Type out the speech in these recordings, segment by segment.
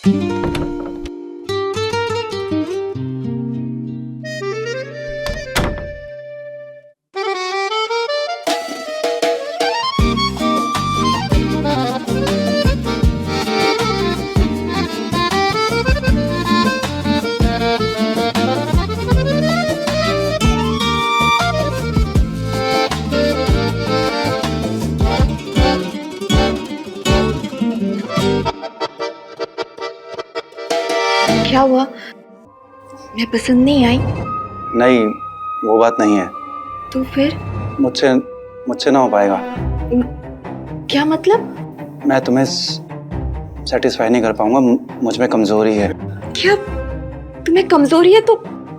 क्या हुआ? मैं पसंद नहीं आई? नहीं, वो बात नहीं है। तो फिर? मुझसे ना हो पाएगा। क्या मतलब? मैं तुम्हें सेटिस्फाई नहीं कर पाऊंगा, मुझ में कमजोरी है। क्या तुम्हें कमजोरी है? तो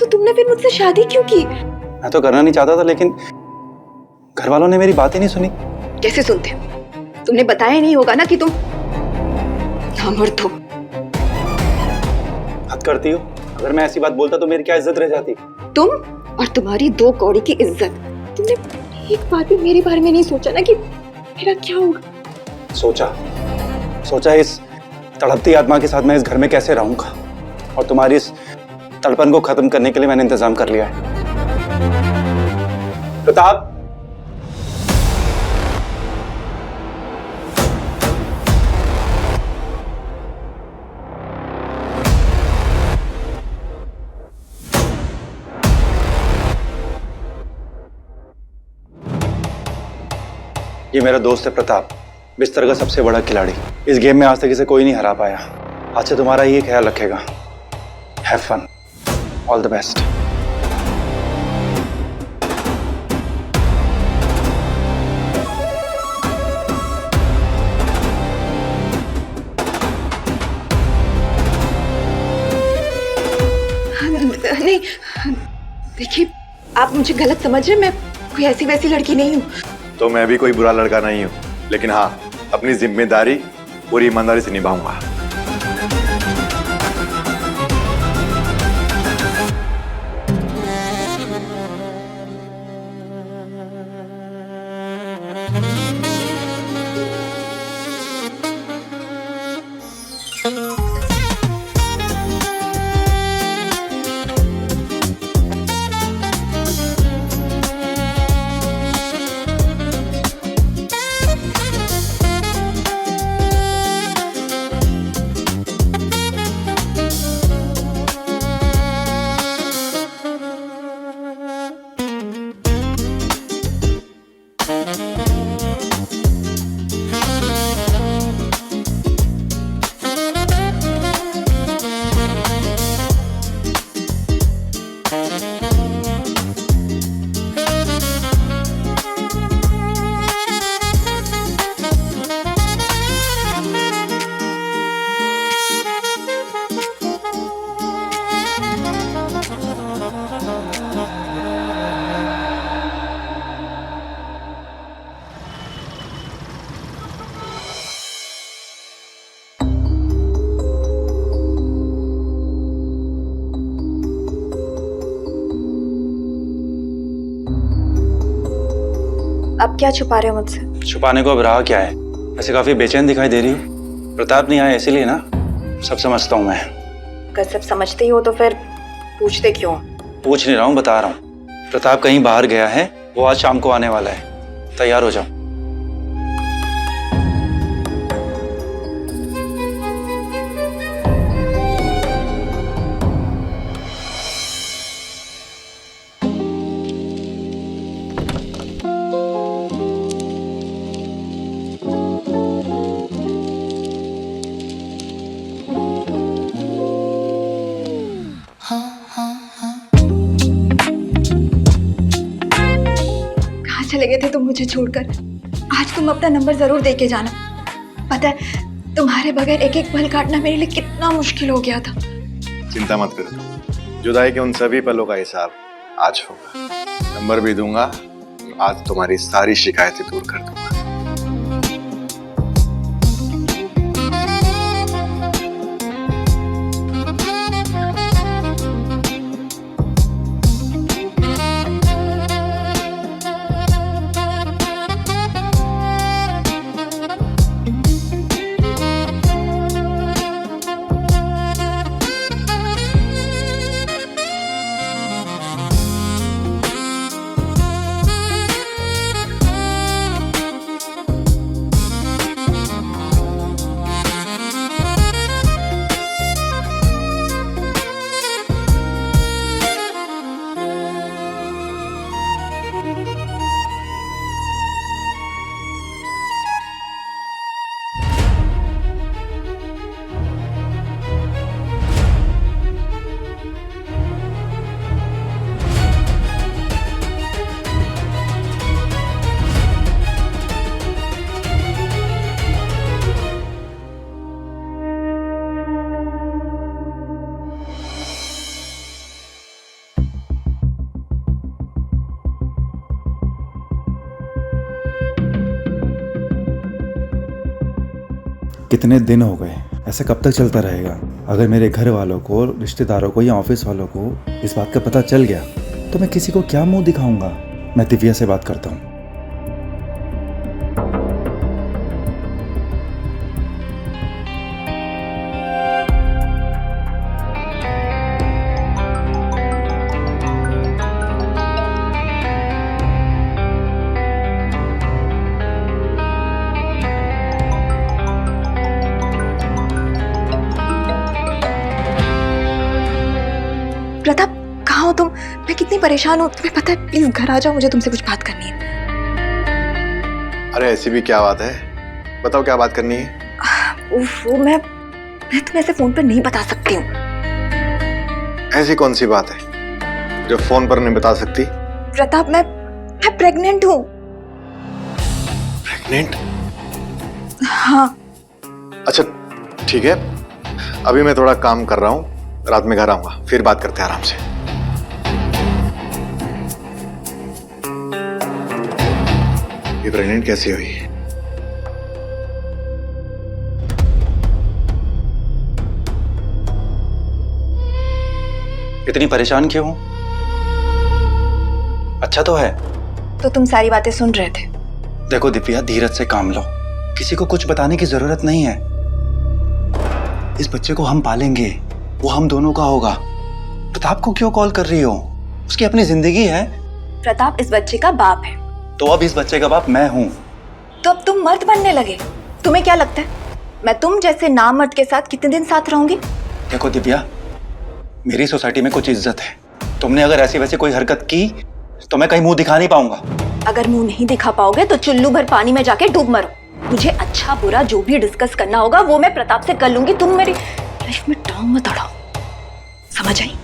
तुमने फिर मुझसे शादी क्यों की? मैं तो करना नहीं चाहता था, लेकिन घर वालों ने मेरी बात ही नहीं सुनी। कैसे सुनते? तुमने बताया नहीं होगा ना कि तुम नामर्द हो। हद करती हो। अगर मैं ऐसी बात बोलता तो मेरी क्या इज्जत रह जाती? तुम और तुम्हारी 2 कौड़ी की इज्जत। तुमने एक बार भी मेरे बारे में नहीं सोचा ना कि मेरा क्या होगा? सोचा इस तड़पती आत्मा के साथ मैं इस घर में कैसे रहूंगा, और तुम्हारी इस तड़पन को खत्म करने के लिए मैंने इंतजाम कर लिया है। प्रताप, ये मेरा दोस्त है प्रताप, बिस्तर का सबसे बड़ा खिलाड़ी। इस गेम में आज तक इसे कोई नहीं हरा पाया। आज से तुम्हारा ये ख्याल रखेगा। Have fun, all the best. नहीं, देखिए, आप मुझे गलत समझ रहे हैं। मैं कोई ऐसी वैसी लड़की नहीं हूँ। तो मैं भी कोई बुरा लड़का नहीं हूँ, लेकिन हाँ, अपनी जिम्मेदारी पूरी ईमानदारी से निभाऊंगा। अब क्या छुपा रहे हो मुझसे? छुपाने को अब रहा क्या है? वैसे काफी बेचैन दिखाई दे रही हो। प्रताप नहीं आया इसीलिए ना? सब समझता हूँ मैं। अगर सब समझते ही हो तो फिर पूछते क्यों? पूछ नहीं रहा हूँ, बता रहा हूँ। प्रताप कहीं बाहर गया है, वो आज शाम को आने वाला है। तैयार हो जाओ। चले गए थे तुम मुझे छोड़कर। आज तुम अपना नंबर जरूर दे के जाना। पता है, तुम्हारे बगैर एक एक पल काटना मेरे लिए कितना मुश्किल हो गया था। चिंता मत करो, जुदाई के उन सभी पलों का हिसाब आज होगा। नंबर भी दूंगा, आज तुम्हारी सारी शिकायतें दूर कर दूंगा। कितने दिन हो गए, ऐसा कब तक चलता रहेगा? अगर मेरे घर वालों को, रिश्तेदारों को या ऑफिस वालों को इस बात का पता चल गया तो मैं किसी को क्या मुंह दिखाऊंगा? मैं दिव्या से बात करता हूँ। प्रताप, कहाँ हो तुम? मैं कितनी परेशान हूँ, तुम्हें पता है? प्लीज घर आ जाओ, मुझे तुमसे कुछ बात करनी है। अरे ऐसी भी क्या बात है, बताओ क्या बात करनी है। वो मैं तुम्हें ऐसे फोन पर नहीं बता सकती हूँ। ऐसी कौन सी बात है जो फोन पर नहीं बता सकती? प्रताप, मैं प्रेग्नेंट हूँ। प्रेग्नेंट? हाँ। अच्छा ठीक है, अभी मैं थोड़ा काम कर रहा हूँ, रात में घर आऊंगा, फिर बात करते हैं आराम से। ये प्रेग्नेंट कैसे हुई? इतनी परेशान क्यों? अच्छा तो है। तो तुम सारी बातें सुन रहे थे? देखो दिव्या, धीरज से काम लो, किसी को कुछ बताने की जरूरत नहीं है। इस बच्चे को हम पालेंगे, वो हम दोनों का होगा। प्रताप को क्यों कॉल कर रही हो? उसकी अपनी जिंदगी है। प्रताप इस बच्चे का बाप है। तो अब इस बच्चे का बाप मैं हूँ। तो अब तुम मर्द बनने लगे? तुम्हें क्या लगता है मैं तुम जैसे नामर्द के साथ कितने दिन साथ रहूंगी? देखो दिव्या, मेरी सोसाइटी में कुछ इज्जत है। तुमने अगर ऐसी वैसी कोई हरकत की तो मैं कहीं मुंह दिखा नहीं पाऊंगा। अगर मुंह नहीं दिखा पाओगे तो चुल्लू भर पानी में जाके डूब मरो। मुझे अच्छा बुरा जो भी डिस्कस करना होगा वो मैं प्रताप से कर लूंगी। तुम मेरी लाइफ में टांग मत अड़ाओ, समझ आई?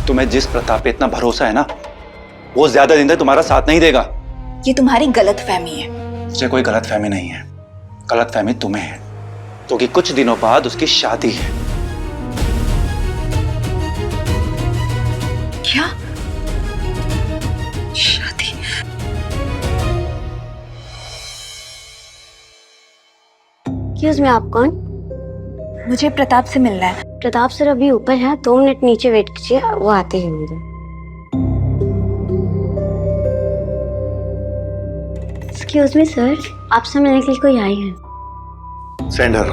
तुम्हें जिस प्रताप पे इतना भरोसा है ना, वो ज्यादा दिन तक तुम्हारा साथ नहीं देगा। ये तुम्हारी गलतफहमी है। मुझे कोई गलतफहमी नहीं है। गलतफहमी तुम्हें है, क्योंकि कुछ दिनों बाद उसकी शादी है। क्या शादी? एक्सक्यूज मी, आप कौन? मुझे प्रताप से मिलना है। प्रताप सर अभी ऊपर है, 2 मिनट नीचे वेट कीजिए, वो आते ही होंगे। एक्सक्यूज मी सर, आपसे मिलने के लिए कोई आई है। Send her.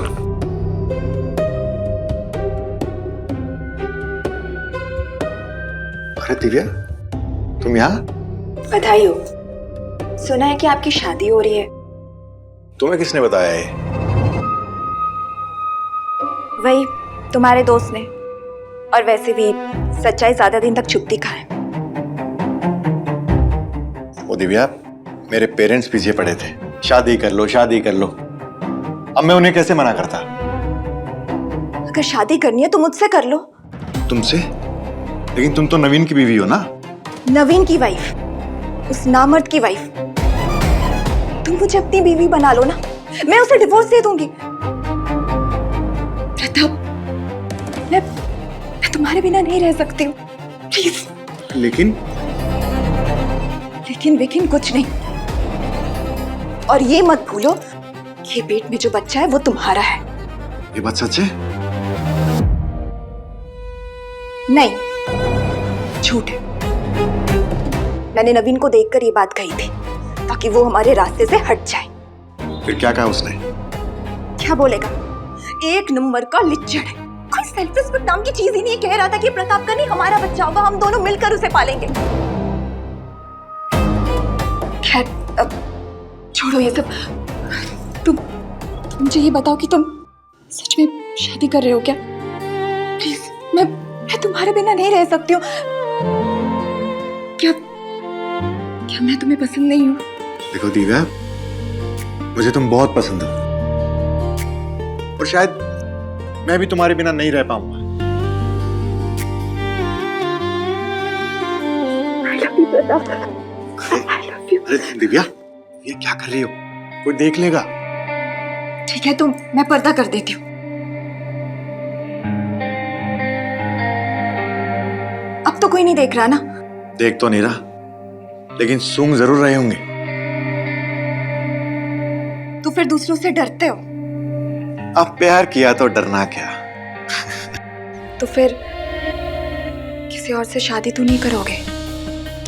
अरे दिव्या, तुम यहाँ? बधाई हो। सुना है कि आपकी शादी हो रही है। तुम्हें किसने बताया है? वही तुम्हारे दोस्त ने। और वैसे भी सच्चाई ज्यादा दिन तक छुपती कहाँ है। वो दिव्या, मेरे पेरेंट्स पीछे पड़े थे, शादी कर लो शादी कर लो। अब मैं उन्हें कैसे मना करता? अगर शादी करनी है तो मुझसे कर लो। तुमसे? लेकिन तुम तो नवीन की बीवी हो ना। नवीन की वाइफ, उस नामर्द की वाइफ। तुम मुझे अपनी बीवी बना लो ना, मैं उसे डिवोर्स दे दूंगी। प्रताप, मैं तुम्हारे बिना नहीं रह सकती हूँ, प्लीज। लेकिन लेकिन कुछ नहीं। और ये मत भूलो कि पेट में जो बच्चा है वो तुम्हारा है। ये बात सच है? नहीं, झूठ है। मैंने नवीन को देखकर ये बात कही थी ताकि वो हमारे रास्ते से हट जाए। फिर क्या कहा उसने? क्या बोलेगा? एक नंबर का लिच्चड़ है। कोई सेल्फ रिस्पेक्ट नाम की चीज ही नहीं। कह रहा था कि प्रताप का नहीं हमारा बच्चा होगा, हम दोनों मिलकर उसे पालेंगे। खैर, अब छोड़ो ये सब। तुम मुझे ये बताओ कि तुम सच में शादी कर रहे हो क्या? प्लीज, मैं तुम्हारे बिना नहीं रह सकती हूँ। क्या मैं तुम्हें पसंद नहीं हूँ? देखो दिव्या, मुझे तुम बहुत पसंद हो और शायद मैं भी तुम्हारे बिना नहीं रह पाऊंगा। अरे दिव्या, ये क्या कर रही हो? कोई देख लेगा। ठीक है, तो मैं पर्दा कर देती हूँ। अब तो कोई नहीं देख रहा ना? देख तो नहीं रहा, लेकिन सूंघ जरूर रहे होंगे। तो फिर दूसरों से डरते हो? अब प्यार किया तो डरना क्या। तो फिर किसी और से शादी तो नहीं करोगे?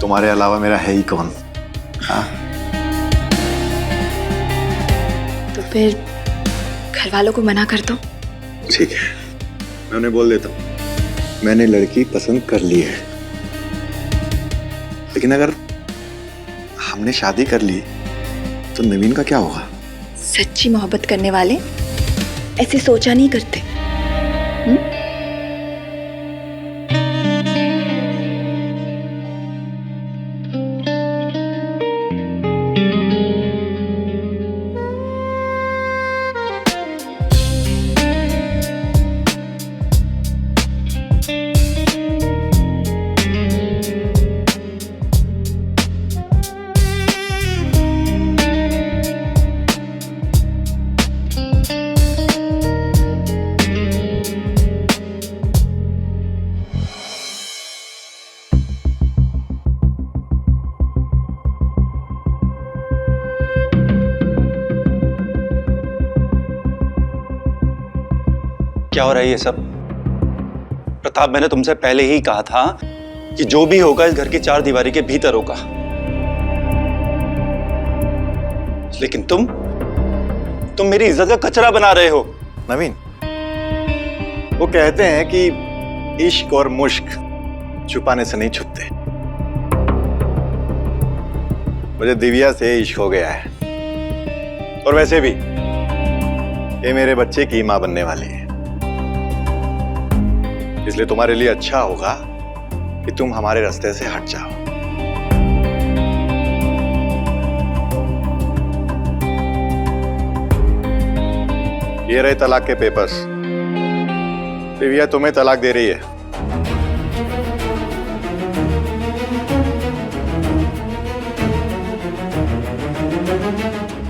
तुम्हारे अलावा मेरा है ही कौन। हाँ, तो फिर घर वालों को मना कर दो। ठीक है, मैं उन्हें बोल देता हूँ मैंने लड़की पसंद कर ली है। लेकिन अगर हमने शादी कर ली तो नवीन का क्या होगा? सच्ची मोहब्बत करने वाले ऐसे सोचा नहीं करते। क्या हो रहा है ये सब? प्रताप, मैंने तुमसे पहले ही कहा था कि जो भी होगा इस घर की चार दीवारी के भीतर होगा। लेकिन तुम मेरी इज्जत का कचरा बना रहे हो। नवीन, वो कहते हैं कि इश्क और मुश्क छुपाने से नहीं छुपते। मुझे दिव्या से इश्क हो गया है, और वैसे भी ये मेरे बच्चे की मां बनने वाली है। इसलिए तुम्हारे लिए अच्छा होगा कि तुम हमारे रास्ते से हट जाओ। ये रहे तलाक के पेपर्स। दिव्या तुम्हें तलाक दे रही है।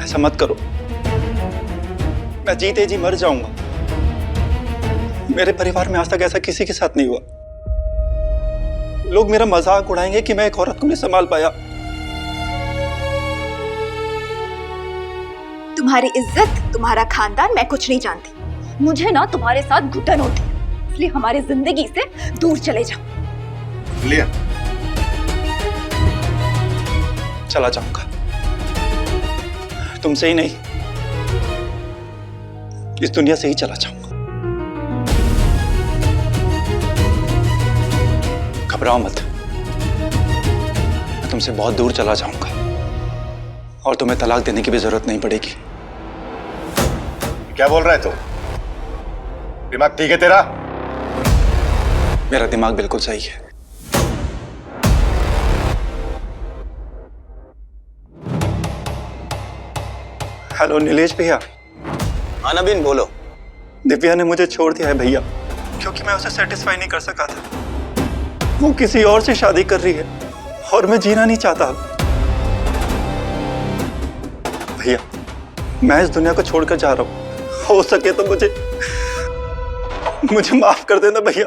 ऐसा मत करो, मैं जीते जी मर जाऊंगा। मेरे परिवार में आज तक ऐसा किसी के साथ नहीं हुआ। लोग मेरा मजाक उड़ाएंगे कि मैं एक औरत को नहीं संभाल पाया। तुम्हारी इज्जत, तुम्हारा खानदान मैं कुछ नहीं जानती। मुझे ना तुम्हारे साथ घुटन होती है, इसलिए हमारी जिंदगी से दूर चले जाओ। लिया, चला जाऊंगा, तुमसे ही नहीं, इस दुनिया से ही चला जाऊंगा। घबराओ मत, मैं तुमसे बहुत दूर चला जाऊंगा और तुम्हें तलाक देने की भी जरूरत नहीं पड़ेगी। क्या बोल रहा है तू? दिमाग ठीक है तेरा? मेरा दिमाग बिल्कुल सही है। हेलो नीलेश भैया। हाँ नवीन, बोलो। दिव्या ने मुझे छोड़ दिया है भैया, क्योंकि मैं उसे सेटिस्फाई नहीं कर सका था। वो किसी और से शादी कर रही है और मैं जीना नहीं चाहता। भैया, मैं इस दुनिया को छोड़कर जा रहा हूं। हो सके तो मुझे माफ कर देना भैया।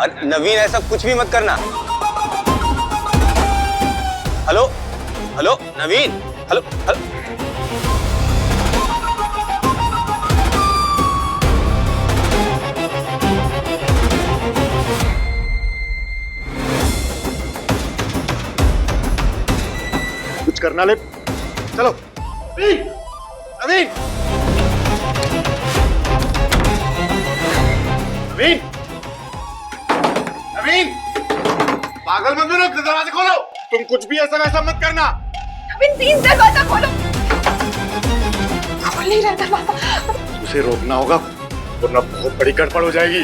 अरे नवीन, ऐसा कुछ भी मत करना। हेलो हेलो नवीन, हेलो हेलो। कुछ करना ले, चलो। नवीन, नवीन, नवीन, नवीन, पागल मत बनो, दरवाजा खोलो। तुम कुछ भी ऐसा वैसा मत करना। नवीन प्लीज दरवाजा खोलो। खोल नहीं रहा दरवाजा। उसे रोकना होगा, वरना बहुत बड़ी गड़बड़ हो जाएगी।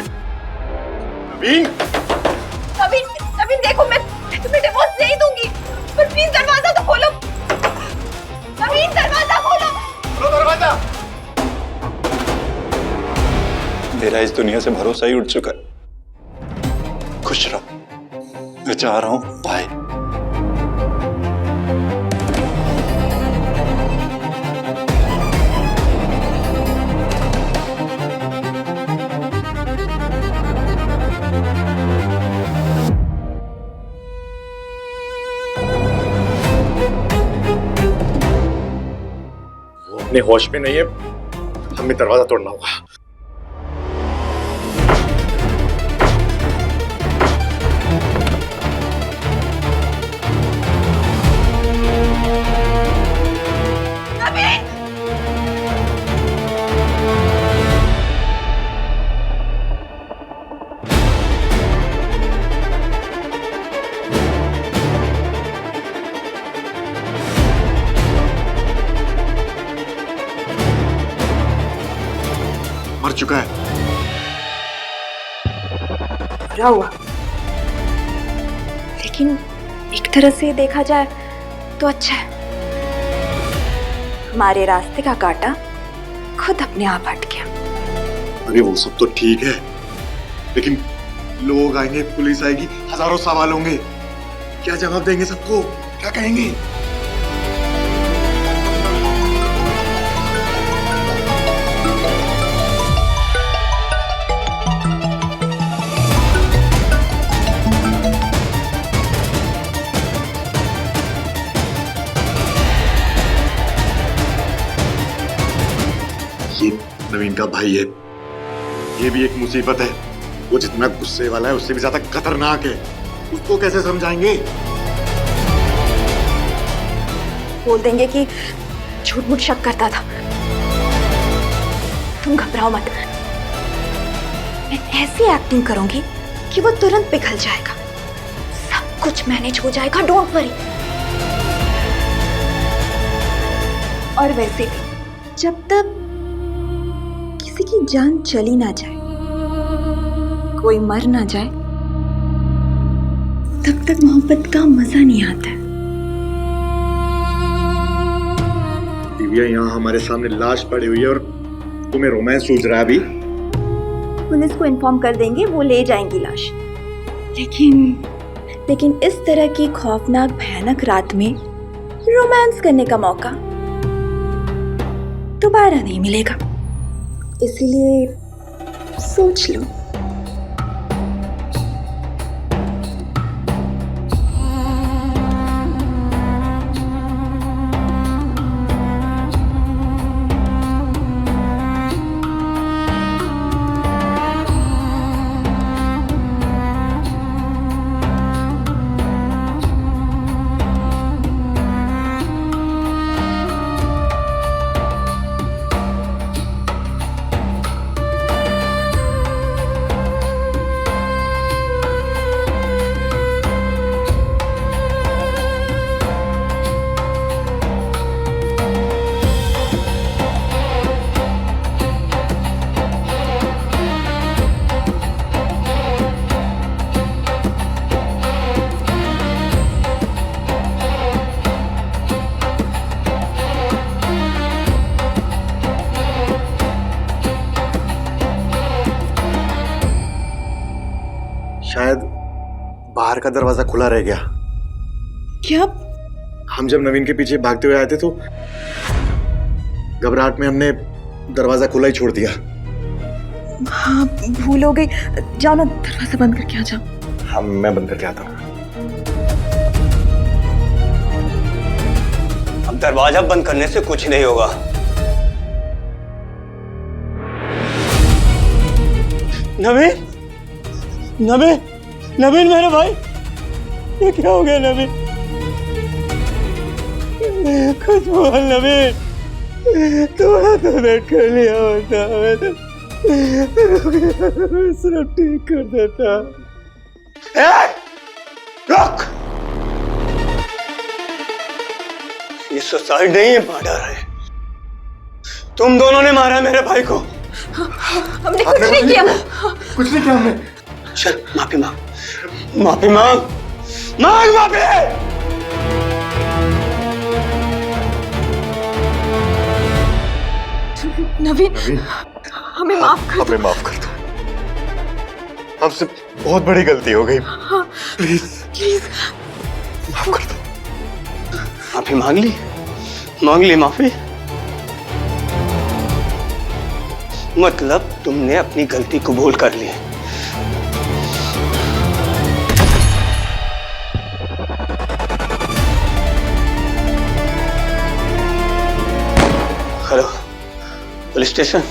नवीन, नवीन, नवीन देखो, मैं तुम्हें डिवोर्स नहीं दूंगी, पर प्लीज दरवाजा तो खोलो। नवीन दरवाजा खोलो। खोलो दरवाजा। मेरा इस दुनिया से भरोसा ही उठ चुका है। खुश रहो, मैं जा रहा हूं। बाय। वो अपने होश में नहीं है, हमें दरवाजा तोड़ना होगा। चुका है। बुरा हुआ, लेकिन एक तरह से देखा जाए तो अच्छा है। हमारे रास्ते का कांटा खुद अपने आप हट गया। अरे वो सब तो ठीक है, लेकिन लोग आएंगे, पुलिस आएगी, हजारों सवाल होंगे। क्या जवाब देंगे सबको? क्या कहेंगे? ये नवीन का भाई है, ये भी एक मुसीबत है। वो जितना गुस्से वाला है उससे भी ज्यादा खतरनाक है। उसको कैसे समझाएंगे? बोल देंगे कि झूठ मूठ शक करता था। तुम घबराओ मत, मैं ऐसी एक्टिंग करूंगी कि वो तुरंत पिघल जाएगा। सब कुछ मैनेज हो जाएगा, डोंट वरी। और वैसे भी जब तक किसी की जान चली ना जाए, कोई मर ना जाए, तब तक मोहब्बत का मजा नहीं आता है। दिव्या यहाँ हमारे सामने लाश पड़ी हुई है और तुम्हें रोमांस सूझ रहा है अभी? पुलिस को इन्फॉर्म कर देंगे, वो ले जाएंगी लाश। लेकिन इस तरह की खौफनाक भयानक रात में रोमांस करने का मौका दोबारा नहीं मिलेगा, इसीलिए सोच लो। शायद बाहर का दरवाजा खुला रह गया। क्या? हम जब नवीन के पीछे भागते हुए आए थे तो घबराहट में हमने दरवाजा खुला ही छोड़ दिया। हाँ, भूल हो गई। जाओ ना, दरवाजा बंद करके आ जाओ। हाँ, मैं बंद करके आता हूँ। अब दरवाजा बंद करने से कुछ नहीं होगा। नवीन, नवीन, नवीन मेरे भाई, ये क्या हो गया नवीन? कुछ बोल नवीन, थोड़ा तो वेट कर लिया होता, मैं तो सब ठीक कर देता। रुक! ये सुसाइड नहीं है, मर्डर है। तुम दोनों ने मारा मेरे भाई को। हमने कुछ नहीं किया। कुछ नहीं किया हमने। चल माफी मांग, माफी मांग, मांग माफी। नवीन, हमें माफ कर दो। हमें माफ कर दो, हमसे बहुत बड़ी गलती हो गई। प्लीज प्लीज माफ कर दो। माफी मांग ली माफी। मतलब तुमने अपनी गलती कबूल कर ली। Hello, police station.